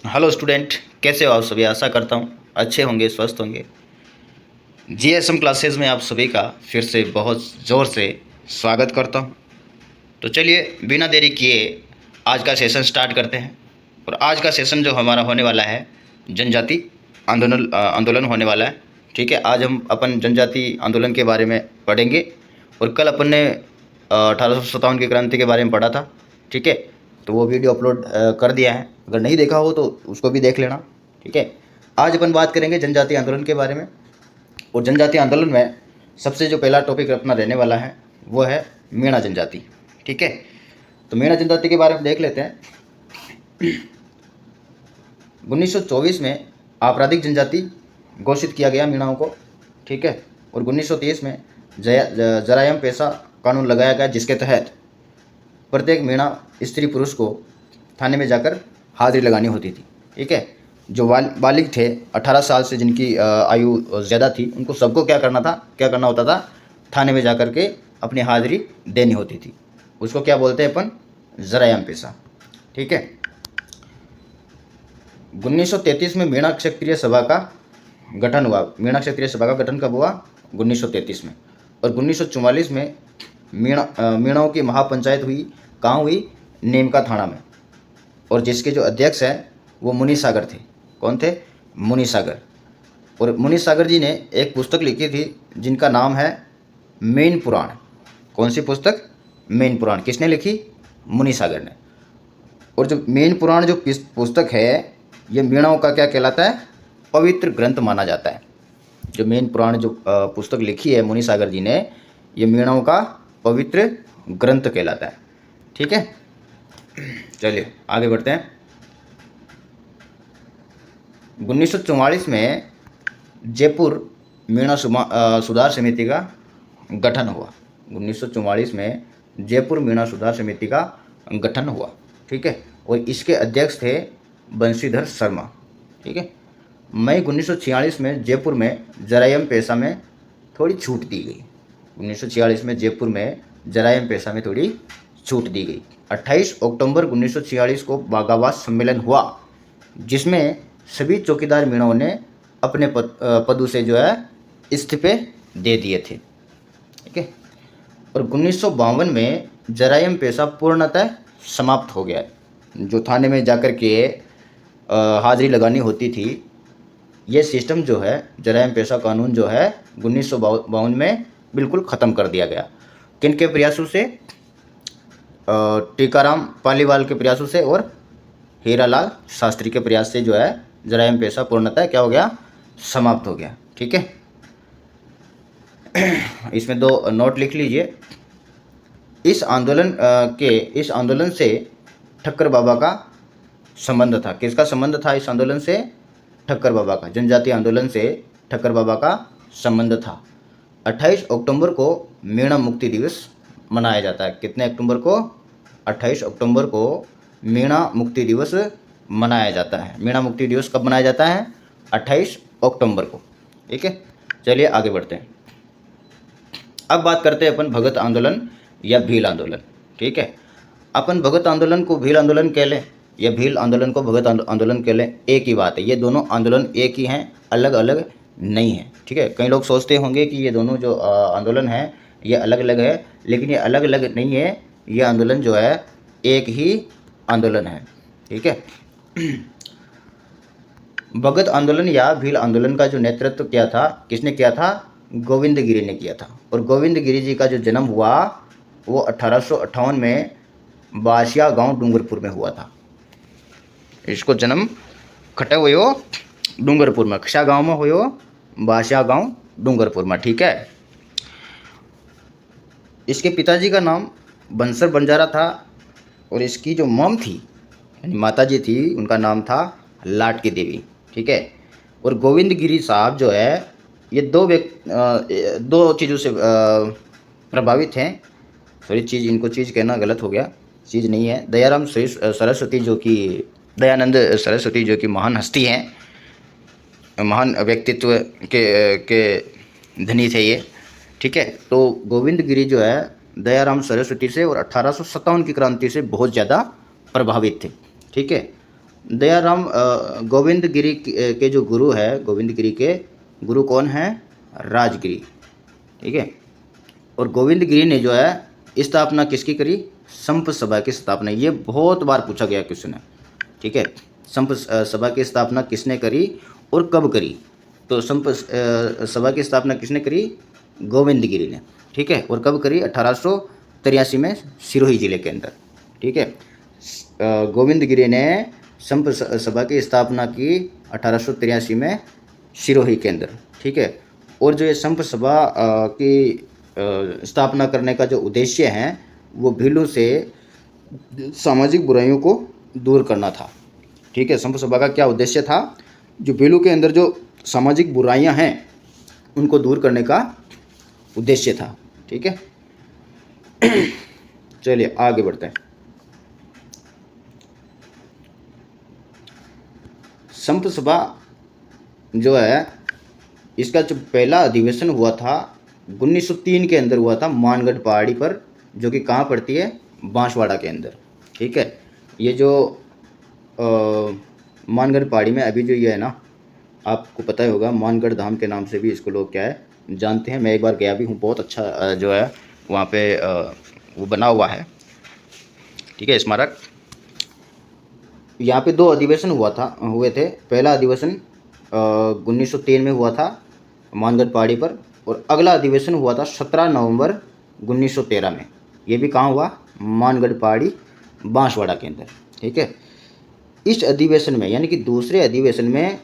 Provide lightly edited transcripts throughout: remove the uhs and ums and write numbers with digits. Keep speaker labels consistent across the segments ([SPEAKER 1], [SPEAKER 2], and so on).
[SPEAKER 1] Hello student, कैसे हो आप सभी। आशा करता हूँ अच्छे होंगे, स्वस्थ होंगे। जीएसएम क्लासेस में आप सभी का फिर से बहुत ज़ोर से स्वागत करता हूँ। तो चलिए बिना देरी किए आज का सेशन स्टार्ट करते हैं। और आज का सेशन जो हमारा होने वाला है, जनजाति आंदोलन होने वाला है। ठीक है, आज हम अपन जनजाति आंदोलन के बारे में पढ़ेंगे। और कल अपन ने 1857 की क्रांति के बारे में पढ़ा था। ठीक है, तो वो वीडियो अपलोड कर दिया है, अगर नहीं देखा हो तो उसको भी देख लेना। ठीक है, आज अपन बात करेंगे जनजाति आंदोलन के बारे में। और जनजाति आंदोलन में सबसे जो पहला टॉपिक अपना रहने वाला है वो है मीणा जनजाति। ठीक है, तो मीणा जनजाति के बारे में देख लेते हैं। 1924 में आपराधिक जनजाति घोषित किया गया मीणाओं को। ठीक है, और 1930 में जरायम पेशा कानून लगाया गया, जिसके तहत प्रत्येक मीणा स्त्री पुरुष को थाने में जाकर हाजिरी लगानी होती थी। ठीक है, जो बालिग थे 18 साल से जिनकी आयु ज़्यादा थी, उनको सबको क्या करना होता था, थाने में जाकर के अपनी हाजिरी देनी होती थी। उसको क्या बोलते हैं अपन, जरायम पेशा। ठीक है, 1933 में मीणा क्षत्रिय सभा का गठन हुआ। मीणा क्षत्रिय सभा का गठन कब हुआ, 1933 में। और 1944 में मीणाओं की महापंचायत हुई। कहाँ हुई, नीमका थाना में। और जिसके जो अध्यक्ष हैं वो मुनि सागर थे। कौन थे, मुनि सागर। और मुनि सागर जी ने एक पुस्तक लिखी थी जिनका नाम है मेन पुराण। कौन सी पुस्तक, मेन पुराण। किसने लिखी, मुनि सागर ने। और जो मेन पुराण जो पुस्तक है, ये मीणाओं का क्या कहलाता है, पवित्र ग्रंथ माना जाता है। जो मेन पुराण जो पुस्तक लिखी है मुनि सागर जी ने, ये मीणाओं का पवित्र ग्रंथ कहलाता है। ठीक है, चलिए आगे बढ़ते हैं। 1944 में जयपुर मीणा सुधार समिति का गठन हुआ। 1944 में जयपुर मीणा सुधार समिति का गठन हुआ। ठीक है, और इसके अध्यक्ष थे बंशीधर शर्मा। ठीक है, मई 1946 में जयपुर में जरायम पेशा में थोड़ी छूट दी गई। 1946 में जयपुर में जरायम पेशा में थोड़ी छूट दी गई। 28 अक्टूबर 1946 को बागाबाद सम्मेलन हुआ, जिसमें सभी चौकीदार मीणाओं ने अपने पदों से जो है इस्तीफे दे दिए थे। ठीक है, और 1952 में जरायम पेशा पूर्णतः समाप्त हो गया। जो थाने में जाकर के हाजिरी लगानी होती थी, ये सिस्टम जो है, जरायम पेशा कानून जो है 1952 में बिल्कुल ख़त्म कर दिया गया। किन के प्रयासों से, टीकाराम पालीवाल के प्रयासों से और हीरालाल शास्त्री के प्रयास से जो है जरायम पेशा पूर्णतः क्या हो गया, समाप्त हो गया। ठीक है, इसमें दो नोट लिख लीजिए। इस आंदोलन से ठक्कर बाबा का संबंध था। किसका संबंध था इस आंदोलन से, ठक्कर बाबा का। जनजातीय आंदोलन से ठक्कर बाबा का संबंध था। 28 अक्टूबर को मीणा मुक्ति दिवस मनाया जाता है। कितने अक्टूबर को, 28 अक्टूबर को मीणा मुक्ति दिवस मनाया जाता है। मीणा मुक्ति दिवस कब मनाया जाता है, 28 अक्टूबर को। ठीक है, चलिए आगे बढ़ते हैं। अब बात करते हैं अपन भगत आंदोलन या भील आंदोलन। ठीक है, अपन भगत आंदोलन को भील आंदोलन कह लें या भील आंदोलन को भगत आंदोलन कह लें, एक ही बात है। ये दोनों आंदोलन एक ही हैं, अलग अलग नहीं है। ठीक है, कई लोग सोचते होंगे कि ये दोनों जो आंदोलन है ये अलग अलग है, लेकिन ये अलग अलग नहीं है। ये आंदोलन जो है एक ही आंदोलन है। ठीक है, भगत आंदोलन या भील आंदोलन का जो नेतृत्व किया था, किसने किया था, गोविंद गिरी ने किया था। और गोविंद गिरी जी का जो जन्म हुआ वो 1858 में बासिया गांव डूंगरपुर में हुआ था। इसको जन्म खटे हुए हो डूंगरपुर में, खशा गांव में हुए हो, बासिया गांव डूंगरपुर में। ठीक है, इसके पिताजी का नाम बंसर बंजारा था और इसकी जो मम थी यानी माता जी थी, उनका नाम था लाटकी देवी। ठीक है, और गोविंद गिरी साहब जो है ये दो चीज़ों से प्रभावित हैं। सॉरी, इनको चीज़ कहना गलत हो गया, चीज़ नहीं है। दयानंद सरस्वती जो कि महान हस्ती हैं, महान व्यक्तित्व के धनी थे ये। ठीक है, तो गोविंद गिरी जो है दयाराम सरस्वती से और 1857 की क्रांति से बहुत ज़्यादा प्रभावित थे। ठीक है, दयाराम गोविंद गिरी के जो गुरु है, गोविंद गिरी के गुरु कौन है? राजगिरी। ठीक है। और गोविंद गिरी ने जो है स्थापना किसकी करी? संप सभा की स्थापना। ये बहुत बार पूछा गया क्वेश्चन है। ठीक है। संप सभा की स्थापना किसने करी और कब करी? तो संप सभा की स्थापना किसने करी? गोविंद गिरी ने। ठीक है। और कब करी? 1883 में सिरोही जिले के अंदर। ठीक है। गोविंद गिरी ने संप सभा की स्थापना की 1883 में सिरोही के अंदर। ठीक है। और जो ये संप सभा की स्थापना करने का जो उद्देश्य है वो भीलों से सामाजिक बुराइयों को दूर करना था। ठीक है। संप सभा का क्या उद्देश्य था? जो भीलों के अंदर जो सामाजिक बुराइयां हैं उनको दूर करने का उद्देश्य था। ठीक है। चलिए आगे बढ़ते हैं। संप सभा जो है इसका जो पहला अधिवेशन हुआ था 1903 के अंदर हुआ था, मानगढ़ पहाड़ी पर, जो कि कहाँ पड़ती है? बांसवाड़ा के अंदर। ठीक है। ये जो मानगढ़ पहाड़ी में अभी जो ये है ना, आपको पता ही होगा, मानगढ़ धाम के नाम से भी इसको लोग क्या है जानते हैं। मैं एक बार गया भी हूँ, बहुत अच्छा जो है वहाँ पे वो बना हुआ है। ठीक है, स्मारक। यहाँ पे 2 अधिवेशन हुए थे। पहला अधिवेशन 1903 में हुआ था मानगढ़ पहाड़ी पर, और अगला अधिवेशन हुआ था 17 नवंबर 1913 में। ये भी कहाँ हुआ? मानगढ़ पहाड़ी बांसवाड़ा के अंदर। ठीक है। इस अधिवेशन में, यानी कि दूसरे अधिवेशन में,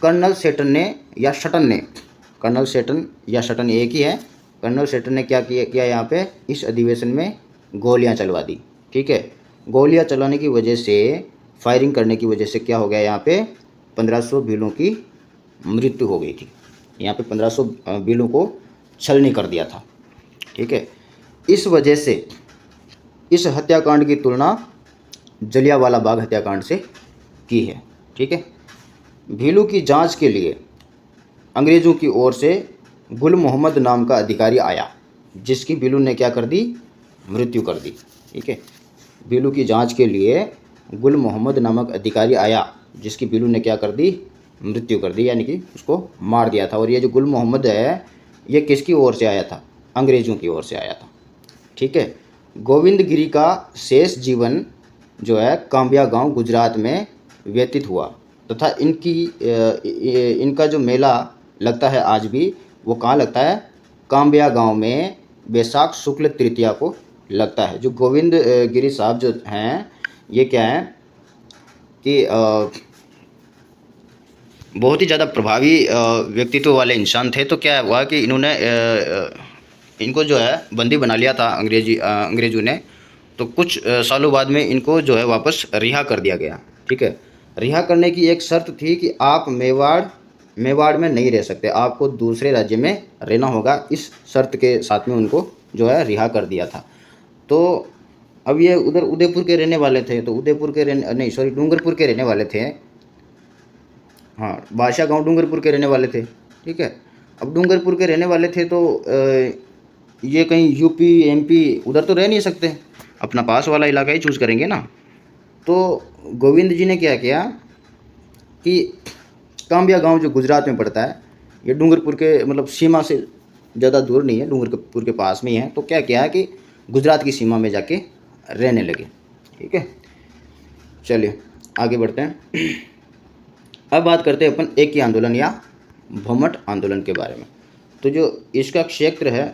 [SPEAKER 1] कर्नल सेटन ने या सटन ने, कर्नल सेटन या सटन एक ही है, कर्नल सेटन ने क्या किया यहाँ पे इस अधिवेशन में? गोलियाँ चलवा दी। ठीक है। गोलियाँ चलाने की वजह से, फायरिंग करने की वजह से क्या हो गया? यहाँ पे 1500 भीलों की मृत्यु हो गई थी। यहाँ पे 1500 भीलों को छलनी कर दिया था। ठीक है। इस वजह से इस हत्याकांड की तुलना जलियांवाला बाग हत्याकांड से की है। ठीक है। भीलू की जांच के लिए अंग्रेज़ों की ओर से गुल मोहम्मद नाम का अधिकारी आया, जिसकी भीलू ने क्या कर दी? मृत्यु कर दी। ठीक है। भीलू की जांच के लिए गुल मोहम्मद नामक अधिकारी आया, जिसकी भीलू ने क्या कर दी? मृत्यु कर दी, यानी कि उसको मार दिया था। और ये जो गुल मोहम्मद है ये किसकी ओर से आया था? अंग्रेज़ों की ओर से आया था। ठीक है। गोविंद गिरी का शेष जीवन जो है काम्बिया गांव गुजरात में व्यतीत हुआ, तथा इनका जो मेला लगता है आज भी, वो कहाँ लगता है? काम्बिया गांव में बैसाख शुक्ल तृतीया को लगता है। जो गोविंद गिरी साहब जो हैं ये क्या है कि बहुत ही ज़्यादा प्रभावी व्यक्तित्व वाले इंसान थे। तो क्या हुआ कि इन्होंने इनको जो है बंदी बना लिया था अंग्रेज़ों ने। तो कुछ सालों बाद में इनको जो है वापस रिहा कर दिया गया। ठीक है। रिहा करने की एक शर्त थी कि आप मेवाड़ में नहीं रह सकते, आपको दूसरे राज्य में रहना होगा। इस शर्त के साथ में उनको जो है रिहा कर दिया था। तो अब ये उधर उदयपुर के रहने वाले थे, तो डूंगरपुर के रहने वाले थे। हाँ, बादशाह गांव डूंगरपुर के रहने वाले थे। ठीक है। अब डूंगरपुर के रहने वाले थे तो ये कहीं यूपी एमपी उधर तो रह नहीं सकते, अपना पास वाला इलाका ही चूज़ करेंगे ना। तो गोविंद जी ने क्या किया कि काम्बिया गांव जो गुजरात में पड़ता है, ये डूंगरपुर के मतलब सीमा से ज़्यादा दूर नहीं है, डूंगरपुर के पास में ही है। तो क्या किया कि गुजरात की सीमा में जाके रहने लगे। ठीक है। चलिए आगे बढ़ते हैं। अब बात करते हैं अपन एक ही आंदोलन या भमट आंदोलन के बारे में। तो जो इसका क्षेत्र है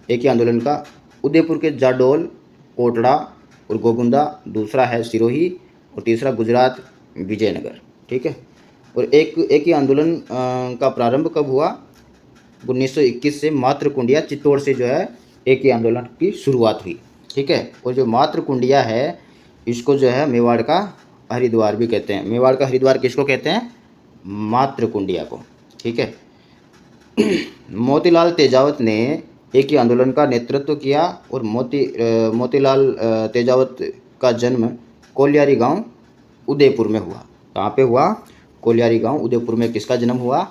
[SPEAKER 1] एक ही आंदोलन का, उदयपुर के जाडोल, कोटड़ा और गोगुंदा, दूसरा है सिरोही, और तीसरा गुजरात विजयनगर। ठीक है। और एक ही आंदोलन का प्रारंभ कब हुआ? 1921 से मातृकुंडिया चित्तौड़ से जो है एक ही आंदोलन की शुरुआत हुई। ठीक है। और जो मातृकुंडिया है इसको जो है मेवाड़ का हरिद्वार भी कहते हैं। मेवाड़ का हरिद्वार किसको कहते हैं? मातृकुंडिया को। ठीक है। मोतीलाल तेजावत ने एक ही आंदोलन का नेतृत्व किया, और मोतीलाल तेजावत का जन्म कोलियारी गांव उदयपुर में हुआ। कहाँ पे हुआ? कोलियारी गांव उदयपुर में। किसका जन्म हुआ?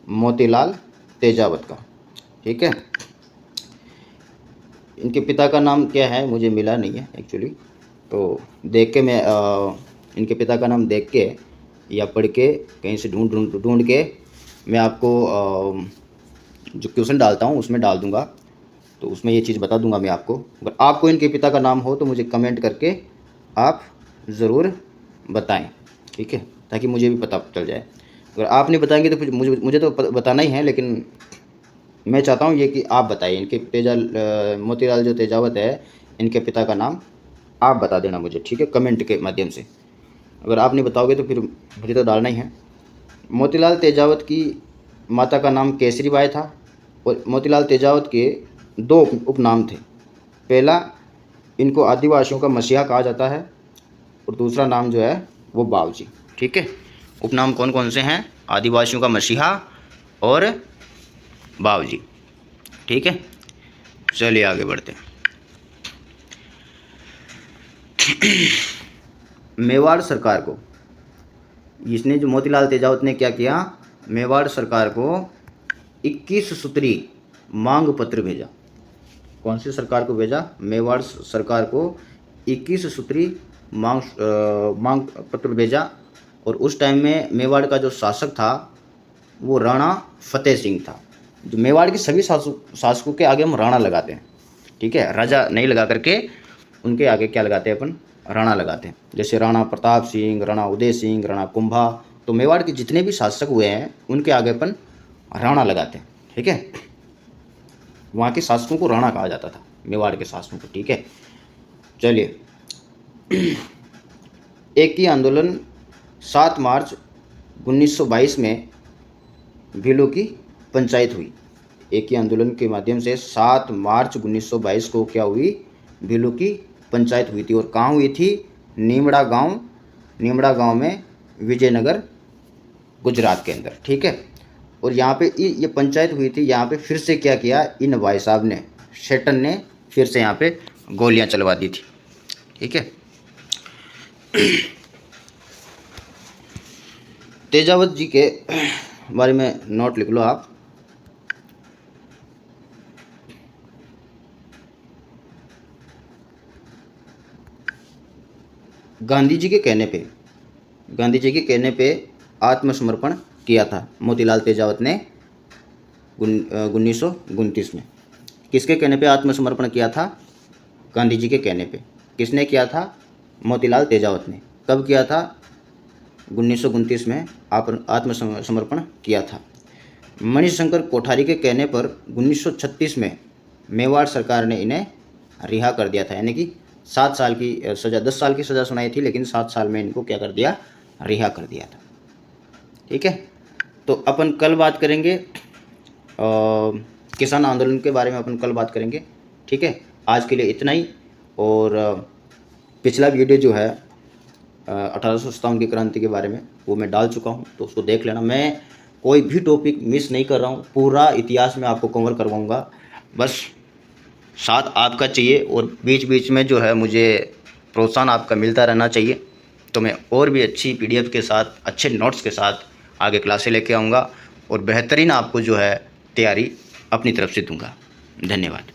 [SPEAKER 1] मोतीलाल तेजावत का। ठीक है। इनके पिता का नाम क्या है मुझे मिला नहीं है एक्चुअली, तो देख के मैं इनके पिता का नाम देख के या पढ़ के कहीं से ढूंढ के मैं आपको जो क्वेश्चन डालता हूँ उसमें डाल दूँगा, तो उसमें ये चीज़ बता दूंगा मैं आपको। अगर आपको इनके पिता का नाम हो तो मुझे कमेंट करके आप ज़रूर बताएं, ठीक है, ताकि मुझे भी पता चल जाए। अगर आप नहीं बताएंगे तो फिर मुझे तो बताना ही है, लेकिन मैं चाहता हूँ ये कि आप बताइए इनके मोतीलाल जो तेजावत है, इनके पिता का नाम आप बता देना मुझे, ठीक है, कमेंट के माध्यम से। अगर आप नहीं बताओगे तो फिर मुझे तो डालना ही है। मोतीलाल तेजावत की माता का नाम केसरीबाई था और मोतीलाल तेजावत के 2 उपनाम थे। पहला, इनको आदिवासियों का मसीहा कहा जाता है और दूसरा नाम जो है वो बावजी, ठीक है। उपनाम कौन कौन से हैं? आदिवासियों का मसीहा और बावजी, ठीक है। चलिए आगे बढ़ते हैं। मेवाड़ सरकार को, इसने जो मोतीलाल तेजावत ने क्या किया, मेवाड़ सरकार को 21 सूत्री मांग पत्र भेजा। कौन सी सरकार को भेजा? मेवाड़ सरकार को 21 सूत्री मांग पत्र भेजा। और उस टाइम में मेवाड़ का जो शासक था वो राणा फतेह सिंह था। जो मेवाड़ के सभी शासकों के आगे हम राणा लगाते हैं, ठीक है, राजा नहीं लगा करके उनके आगे क्या लगाते हैं अपन? राणा लगाते हैं। जैसे राणा प्रताप सिंह, राणा उदय सिंह, राणा कुंभा, तो मेवाड़ के जितने भी शासक हुए हैं उनके आगे अपन राणा लगाते हैं, ठीक है। वहाँ के शासकों को राणा कहा जाता था, मेवाड़ के शासकों को, ठीक है। चलिए, एक ही आंदोलन 7 मार्च 1922 में भीलों की पंचायत हुई। एक ही आंदोलन के माध्यम से 7 मार्च 1922 को क्या हुई? भीलों की पंचायत हुई थी। और कहाँ हुई थी? नीमड़ा गांव में, विजयनगर, गुजरात के अंदर, ठीक है। और यहाँ पे ये पंचायत हुई थी। यहाँ पे फिर से क्या किया इन भाई साहब ने, शेटन ने फिर से यहाँ पे गोलियां चलवा दी थी, ठीक है। तेजावत जी के बारे में नोट लिख लो आप। गांधी जी के कहने पे आत्मसमर्पण किया था मोतीलाल तेजावत ने 1929 में। किसके कहने पे आत्मसमर्पण किया था? गांधी जी के कहने पे। किसने किया था? मोतीलाल तेजावत ने। कब किया था? 1929 में आत्मसमर्पण किया था। मणिशंकर कोठारी के कहने पर 1936 में मेवाड़ सरकार ने इन्हें रिहा कर दिया था, यानी कि 7 साल की सज़ा, 10 साल की सज़ा सुनाई थी, लेकिन 7 साल में इनको क्या कर दिया? रिहा कर दिया था, ठीक है। तो अपन कल बात करेंगे किसान आंदोलन के बारे में, अपन कल बात करेंगे, ठीक है। आज के लिए इतना ही। और पिछला वीडियो जो है 1857 की क्रांति के बारे में वो मैं डाल चुका हूँ, तो उसको देख लेना। मैं कोई भी टॉपिक मिस नहीं कर रहा हूँ, पूरा इतिहास में आपको कवर करवाऊँगा। बस साथ आपका चाहिए और बीच बीच में जो है मुझे प्रोत्साहन आपका मिलता रहना चाहिए, तो मैं और भी अच्छी PDF के साथ, अच्छे नोट्स के साथ आगे क्लासें लेके आऊँगा और बेहतरीन आपको जो है तैयारी अपनी तरफ से दूँगा। धन्यवाद।